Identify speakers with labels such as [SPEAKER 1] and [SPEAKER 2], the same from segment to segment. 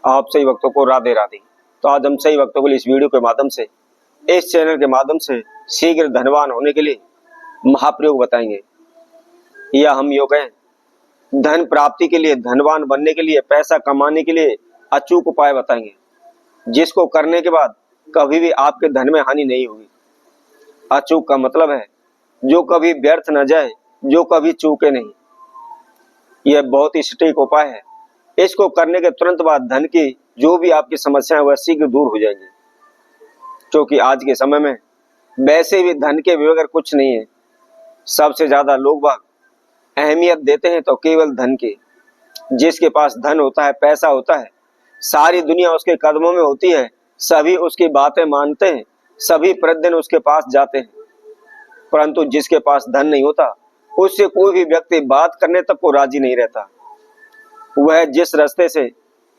[SPEAKER 1] आप सही भक्तों को राधे राधे। तो आज हम सही भक्तों को इस वीडियो के माध्यम से, इस चैनल के माध्यम से शीघ्र धनवान होने के लिए महाप्रयोग बताएंगे। यह हम योग है धन प्राप्ति के लिए, धनवान बनने के लिए, पैसा कमाने के लिए अचूक उपाय बताएंगे, जिसको करने के बाद कभी भी आपके धन में हानि नहीं होगी। अचूक का मतलब है जो कभी व्यर्थ न जाए, जो कभी चूके नहीं। यह बहुत ही सटीक उपाय है। इसको करने के तुरंत बाद धन की जो भी आपकी समस्या है वह शीघ्र दूर हो जाएंगी, क्योंकि आज के समय में वैसे भी धन के बगैर कुछ नहीं है। सबसे ज्यादा लोग बाग अहमियत देते हैं तो केवल धन की। जिसके पास धन होता है, पैसा होता है, सारी दुनिया उसके कदमों में होती है, सभी उसकी बातें मानते हैं, सभी प्रतिदिन उसके पास जाते हैं। परंतु जिसके पास धन नहीं होता, उससे कोई भी व्यक्ति बात करने तक को राजी नहीं रहता। वह जिस रास्ते से,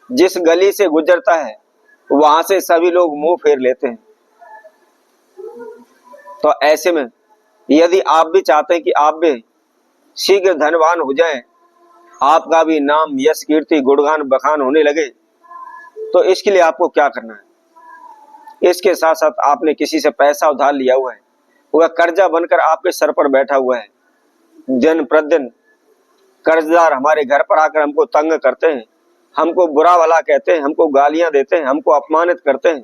[SPEAKER 1] जिस गली से गुजरता है, वहां से सभी लोग मुंह फेर लेते हैं। तो ऐसे में यदि आप भी चाहते हैं कि आप भी शीघ्र धनवान हो जाएं, आपका भी नाम, यश, कीर्ति, गुणगान, बखान होने लगे, तो इसके लिए आपको क्या करना है? इसके साथ साथ आपने किसी से पैसा उधार लिया हुआ है, वह कर्जा बनकर आपके सर पर बैठा हुआ है। दिन प्रतिदिन कर्जदार हमारे घर पर आकर हमको तंग करते हैं, हमको बुरा भला कहते हैं, हमको गालियां देते हैं, हमको अपमानित करते हैं,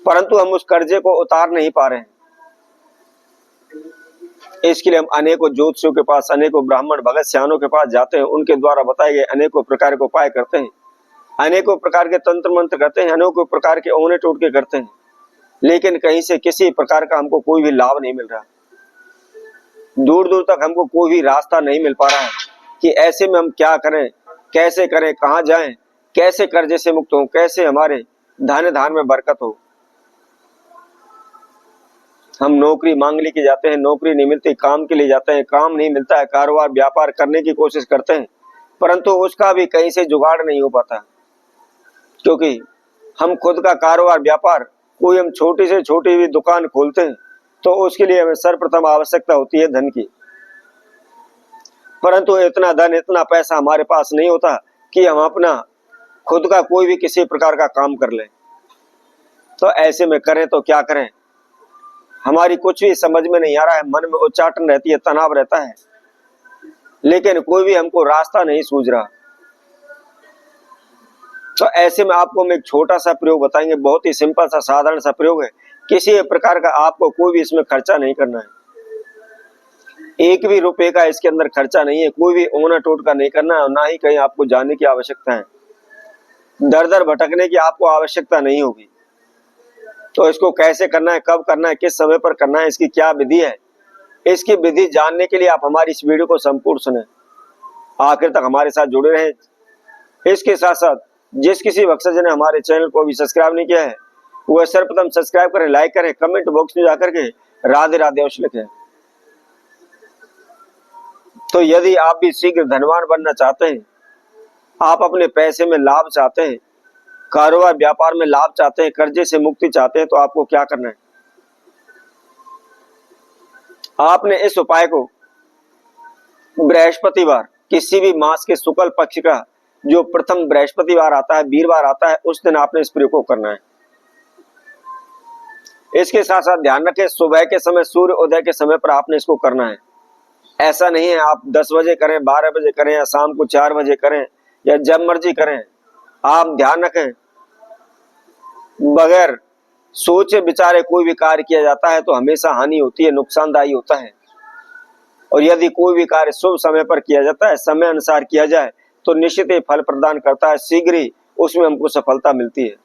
[SPEAKER 1] परंतु हम उस कर्जे को उतार नहीं पा रहे हैं। इसके लिए हम अनेकों ज्योतिषियों के पास, अनेकों ब्राह्मण भगत सियानों के पास जाते हैं, उनके द्वारा बताए गए अनेकों प्रकार के उपाय करते हैं, अनेकों प्रकार के तंत्र मंत्र करते हैं, अनेकों प्रकार के औने टोटके करते हैं, लेकिन कहीं से किसी प्रकार का हमको कोई भी लाभ नहीं मिल रहा। दूर दूर तक हमको कोई भी रास्ता नहीं मिल पा रहा है कि ऐसे में हम क्या करें, कैसे करें, कहाँ जाएं, कैसे कर्जे से मुक्त हो, कैसे हमारे धन धान में बरकत हो। हम नौकरी मांग लेके जाते हैं, नौकरी नहीं मिलती, काम के लिए जाते हैं, काम नहीं मिलता है, कारोबार व्यापार करने की कोशिश करते हैं, परंतु उसका भी कहीं से जुगाड़ नहीं हो पाता, क्योंकि हम खुद का कारोबार व्यापार, कोई हम छोटी से छोटी भी दुकान खोलते हैं तो उसके लिए हमें सर्वप्रथम आवश्यकता होती है धन की। परंतु इतना धन, इतना पैसा हमारे पास नहीं होता कि हम अपना खुद का कोई भी किसी प्रकार का काम कर लें। तो ऐसे में करें तो क्या करें, हमारी कुछ भी समझ में नहीं आ रहा है, मन में उच्चाटन रहती है, तनाव रहता है, लेकिन कोई भी हमको रास्ता नहीं सूझ रहा। तो ऐसे में आपको हम एक छोटा सा प्रयोग बताएंगे, बहुत ही सिंपल सा, साधारण सा प्रयोग है। किसी प्रकार का आपको कोई भी इसमें खर्चा नहीं करना है, एक भी रुपए का इसके अंदर खर्चा नहीं है, कोई भी ओना टोटका नहीं करना है, ना ही कहीं आपको जाने की आवश्यकता है, दर दर भटकने की आपको आवश्यकता नहीं होगी। तो इसको कैसे करना है, कब करना है, किस समय पर करना है, इसकी क्या विधि है, इसकी विधि जानने के लिए आप हमारी इस वीडियो को संपूर्ण सुने, आखिर तक हमारे साथ जुड़े रहें। इसके साथ साथ जिस किसी भक्तजन ने हमारे चैनल को भी सब्सक्राइब नहीं किया है, वह सर्वप्रथम सब्सक्राइब करें, लाइक करें, कमेंट बॉक्स में जाकर के राधे राधे अवश्य लिखें। तो यदि आप भी शीघ्र धनवान बनना चाहते हैं, आप अपने पैसे में लाभ चाहते हैं, कारोबार व्यापार में लाभ चाहते हैं, कर्जे से मुक्ति चाहते हैं, तो आपको क्या करना है? आपने इस उपाय को बृहस्पतिवार, किसी भी मास के शुक्ल पक्ष का जो प्रथम बृहस्पतिवार आता है, वीरवार आता है, उस दिन आपने इस प्रयोग को करना है। इसके साथ साथ ध्यान रखें, सुबह के समय, सूर्य उदय के समय पर आपने इसको करना है। ऐसा नहीं है आप 10 बजे करें, 12 बजे करें, या शाम को 4 बजे करें, या जब मर्जी करें। आप ध्यान रखें, बगैर सोचे विचारे कोई भी कार्य किया जाता है तो हमेशा हानि होती है, नुकसानदायी होता है। और यदि कोई भी कार्य शुभ समय पर किया जाता है, समय अनुसार किया जाए, तो निश्चित ही फल प्रदान करता है, शीघ्र ही उसमें हमको सफलता मिलती है।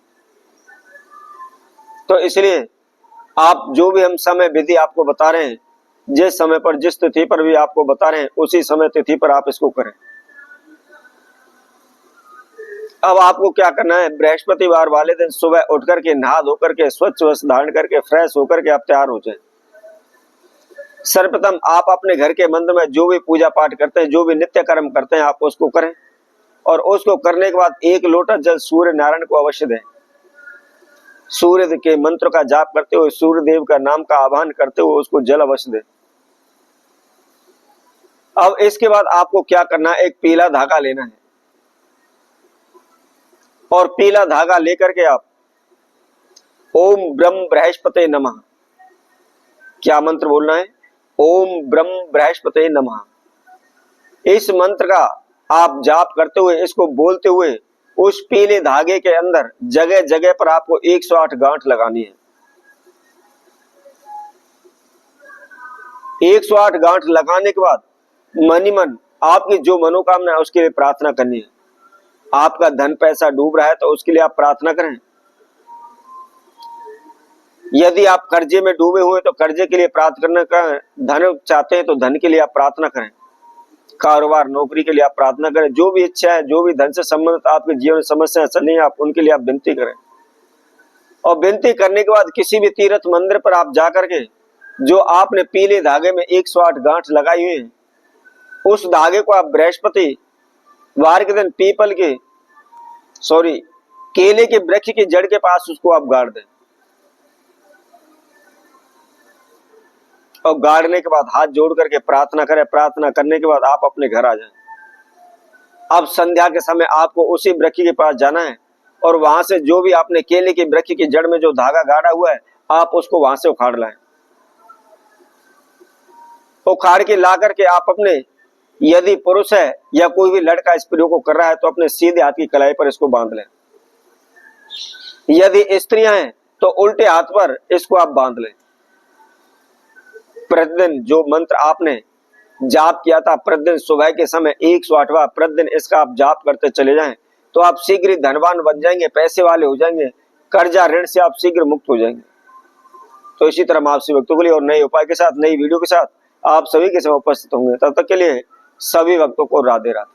[SPEAKER 1] तो इसलिए आप जो भी हम समय विधि आपको बता रहे हैं, जिस समय पर, जिस तिथि पर भी आपको बता रहे हैं, उसी समय तिथि पर आप इसको करें। अब आपको क्या करना है, बृहस्पतिवार वाले दिन सुबह उठ करके, नहा धो करके, स्वच्छ वस्त्र धारण करके, फ्रेश होकर के आप तैयार हो जाएं। सर्वप्रथम आप अपने घर के मंदिर में जो भी पूजा पाठ करते हैं, जो भी नित्य कर्म करते हैं, आप उसको करें, और उसको करने के बाद 1 लोटा जल सूर्य नारायण को अवश्य दें। सूर्य के मंत्र का जाप करते हुए, सूर्य देव का नाम का आह्वान करते हुए उसको जल अवश्य दें। अब इसके बाद आपको क्या करना है, एक पीला धागा लेना है, और पीला धागा लेकर के आप ओम ब्रह्म बृहस्पते नमः, क्या मंत्र बोलना है? ओम ब्रह्म बृहस्पते नमः। इस मंत्र का आप जाप करते हुए, इसको बोलते हुए उस पीले धागे के अंदर जगह जगह पर आपको 108 गांठ लगानी है। 108 गांठ लगाने के बाद मन ही मन आपकी जो मनोकामना है उसके लिए प्रार्थना करनी है। आपका धन पैसा डूब रहा है तो उसके लिए आप प्रार्थना करें। यदि आप कर्जे में डूबे हुए तो कर्जे के लिए प्रार्थना करें। धन चाहते हैं तो धन के लिए आप प्रार्थना करें। कारोबार नौकरी के लिए आप प्रार्थना करें। जो भी इच्छा है, जो भी धन से संबंधित आपके जीवन में समस्याएं चल रही हैं, आप उनके लिए आप विनती करें। और विनती करने के बाद किसी भी तीर्थ मंदिर पर आप जाकर के जो आपने पीले धागे में 108 गांठ लगाई हुई है, उस धागे को आप बृहस्पति वार के दिन केले के वृक्ष की जड़ के पास उसको आप गाड़ दें। और गाड़ने के बाद हाथ जोड़ करके प्रार्थना करें। प्रार्थना करने के बाद आप अपने घर आ जाएं। अब संध्या के समय आपको उसी वृक्ष के पास जाना है और वहां से जो भी आपने केले के वृक्ष की जड़ में जो धागा गाड़ा हुआ है, आप उसको वहां से उखाड़ लाएं। उखाड़ के ला करके आप अपने, यदि पुरुष है या कोई भी लड़का इस प्रयोग को कर रहा है तो अपने सीधे हाथ की कलाई पर इसको बांध लें। यदि स्त्रियां हैं तो उल्टे हाथ पर इसको आप बांध लें। प्रतिदिन जो मंत्र आपने जाप किया था, प्रतिदिन सुबह के समय 108वां प्रतिदिन इसका आप जाप करते चले जाएं तो आप शीघ्र ही धनवान बन जाएंगे, पैसे वाले हो जाएंगे, कर्जा ऋण से आप शीघ्र मुक्त हो जाएंगे। तो इसी तरह आप सभी भक्तों के लिए और नए उपाय के साथ, नई वीडियो के साथ आप सभी के समय उपस्थित होंगे। तब तक के लिए सभी भक्तों को राधे राधे।